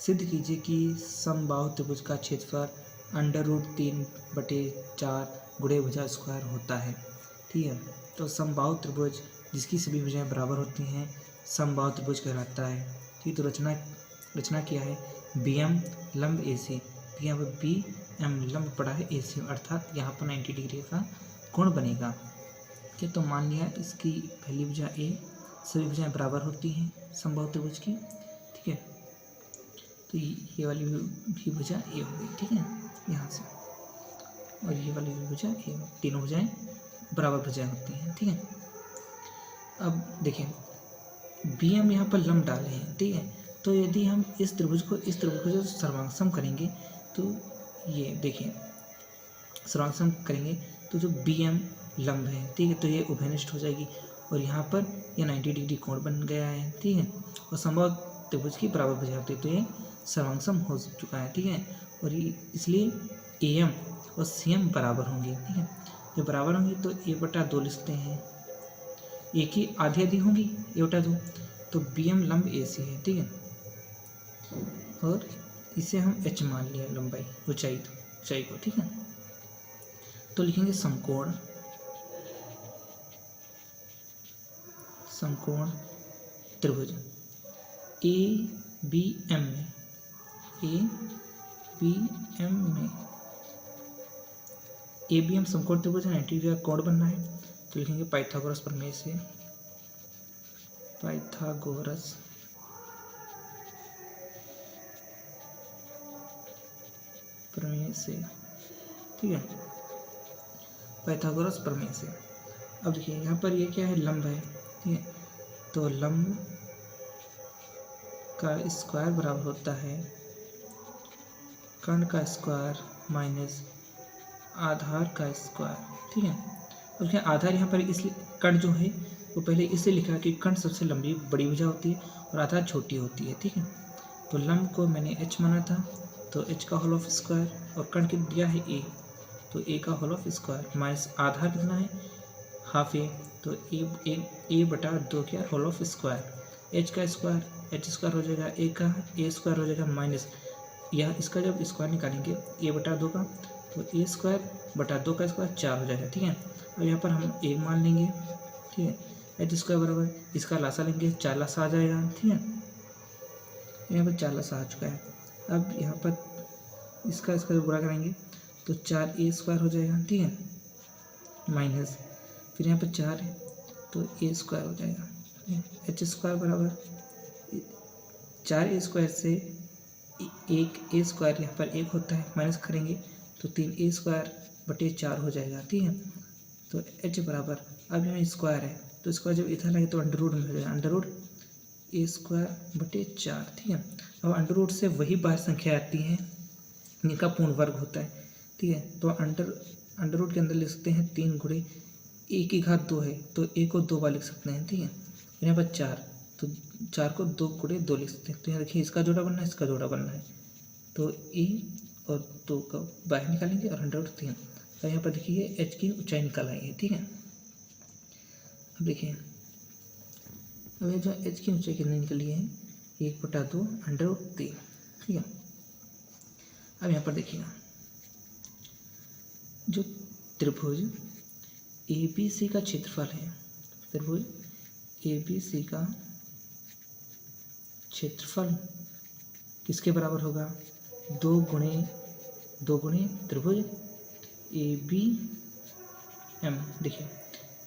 सिद्ध कीजिए कि समबाहु त्रिभुज का क्षेत्रफल √3/4 गुणे भुजा स्क्वायर होता है। ठीक है, तो समबाहु त्रिभुज जिसकी सभी भुजाएं बराबर होती हैं समबाहु त्रिभुज कहलाता है। ठीक, तो रचना क्या है, बी एम लंब ए सी। यहाँ पर बी एम लंब पड़ा है ए सी, अर्थात यहाँ पर 90 डिग्री का कोण बनेगा। ठीक, तो मान लिया इसकी पहली भुजा ए, सभी भुजाएं बराबर होती हैं समबाहु त्रिभुज की। ठीक है, तो ये वाली भी भुजा ए हो गई। ठीक है, यहाँ से, और ये वाली भी भुजा ए, तीनों भुजाएं बराबर भुजाएं होती हैं। ठीक है, अब देखें बी एम यहाँ पर लंब डाले हैं। ठीक है, तो यदि हम इस त्रिभुज को जो सर्वांगसम करेंगे तो ये देखिए सर्वांगसम करेंगे तो जो बी एम लंब है, ठीक है, तो ये उभयनिष्ठ हो जाएगी और यहाँ पर ये 90 डिग्री कोण बन गया है। ठीक है, और समबाहु त्रिभुज की बराबर भुजा होती है, तो ये सर्वांगसम हो चुका है। ठीक है, और ये इसलिए ए एम और सी एम बराबर होंगे। ठीक है, जब बराबर होंगी तो a/2 लिखते हैं, ए की आधी आधी होंगी a/2, तो बी एम लंब ए सी है। ठीक है, और इसे हम h मान लिया लंबाई ऊंचाई को। ठीक है, तो लिखेंगे समकोण त्रिभुज ए बी एम में ए बी एम समकोण त्रिभुज है, 90 डिग्री का कोण बनना है, तो लिखेंगे पाइथागोरस प्रमेय से। ठीक है, पाइथागोरस प्रमेय से। अब देखिए यहाँ पर ये क्या है, लंब है। ठीक है, तो लंब का स्क्वायर बराबर होता है कर्ण का स्क्वायर माइनस आधार का स्क्वायर। ठीक है, अब क्या आधार यहाँ पर इसलिए कर्ण जो है वो पहले इसलिए लिखा कि कर्ण सबसे लंबी बड़ी भुजा होती है और आधार छोटी होती है। ठीक है, तो लंब को मैंने h माना था, तो h का होल ऑफ स्क्वायर, और कर्ण के दिया है a, तो a का होल ऑफ स्क्वायर माइनस आधार कितना है हाफ a, तो a/2 क्या होल ऑफ स्क्वायर, h का स्क्वायर h स्क्वायर हो जाएगा, a का a स्क्वायर हो जाएगा माइनस यह इसका जब स्क्वायर निकालेंगे a/2 का, तो a स्क्वायर बटा 2 का स्क्वायर 4 हो जाएगा। ठीक है, अब यहाँ पर हम 1 मान लेंगे। ठीक है, h स्क्वायर बराबर इसका लासा लेंगे, 4 लासा आ जाएगा। ठीक है, यहाँ पर 4 लासा आ चुका है। अब यहाँ पर इसका गुणा करेंगे तो 4a स्क्वायर हो जाएगा। ठीक है, माइनस फिर यहाँ पर 4 है तो a स्क्वायर हो जाएगा। h स्क्वायर बराबर 4a स्क्वायर से एक a स्क्वायर यहाँ पर 1 होता है, माइनस करेंगे तो 3a स्क्वायर बटे 4 हो जाएगा। ठीक है, तो h बराबर, अब यहाँ स्क्वायर है तो स्क्वायर जब इधर लगे तो अंडर रूट में हो जाएगा, अंडर रूट a स्क्वायर बटे 4। ठीक है, अब अंडर रूट से वही बाहर संख्या आती है जिनका पूर्ण वर्ग होता है। ठीक है, तो अंडर रूट के अंदर लिख सकते हैं 3 गुणे a की घात 2 है तो a को 2 बार लिख सकते हैं। ठीक है, यहाँ पर 4, तो 4 को 2 गुणे 2 लिख सकते हैं, तो यहाँ देखिए इसका जोड़ा बनना है, इसका जोड़ा बनना है, तो a और 2 का बाहर निकालेंगे और अंडर रूट 3, और यहाँ पर देखिए h की ऊंचाई निकाल आई है। ठीक है, अब देखिए अब ये जो h की ऊंचाई कितनी निकली है 1/2 अंडर रूट 3। ठीक है, अब यहाँ पर देखिएगा जो त्रिभुज ABC का क्षेत्रफल है, त्रिभुज ABC का क्षेत्रफल किसके बराबर होगा, 2 गुणे त्रिभुज ABM। देखिए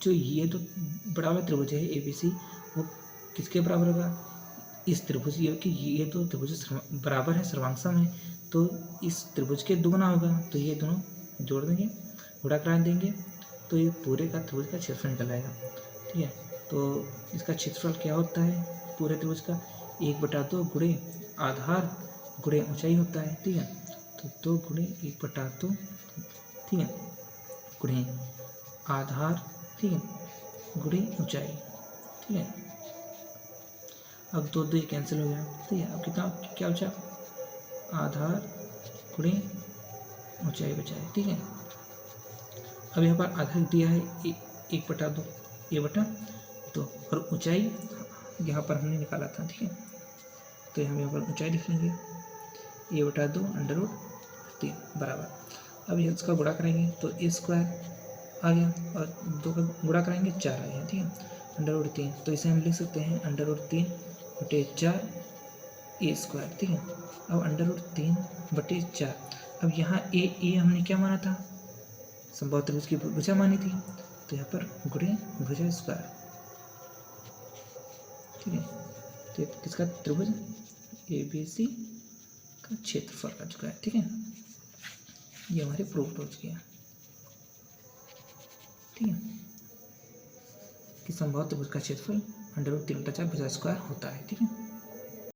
जो ये तो बड़ा वाला त्रिभुज है ABC, वो किसके बराबर होगा, इस त्रिभुज ये तो त्रिभुज बराबर है, सर्वांगसम है, तो इस त्रिभुज के दुगुना होगा, तो ये दोनों जोड़ देंगे, गुणा करा देंगे, तो ये पूरे का त्रिभुज का क्षेत्रफल निकल आएगा। ठीक है, तो इसका क्षेत्रफल क्या होता है पूरे त्रिभुज का, 1/2 गुणे आधार गुणे ऊंचाई होता है। ठीक है, तो 2 गुणे 1/2, ठीक है, गुणे आधार, ठीक है, गुणे ऊंचाई। ठीक है, अब 2 कैंसिल हो गया। ठीक है, अब कितना क्या बचा, आधार गुणे ऊंचाई बचा है। ठीक है, अब यहाँ पर आधार दिया है 1/2 a/2, और ऊंचाई यहाँ पर हमने निकाला था। ठीक है, तो हम यहाँ पर ऊंचाई लिख लेंगे a/2 √3 बराबर। अब ये इसका गुणा करेंगे तो a² आ गया और 2 का गुणा करेंगे 4 आ गया, ठीक है, √3। तो इसे हम लिख सकते हैं √3/4 a², ठीक है। अब √3/4, अब यहाँ ए हमने क्या माना था, समबाहु त्रिभुज की भुजा मानी थी, तो यहाँ पर गुणे भुजा स्क्वायर, ठीक है। तो किसका त्रिभुज ABC का क्षेत्रफल आ चुका है, ठीक है। ये हमारे प्रूफ हो चुके हैं, ठीक है, कि समबाहु त्रिभुज का क्षेत्रफल √3/4 भुजा स्क्वायर होता है, ठीक है।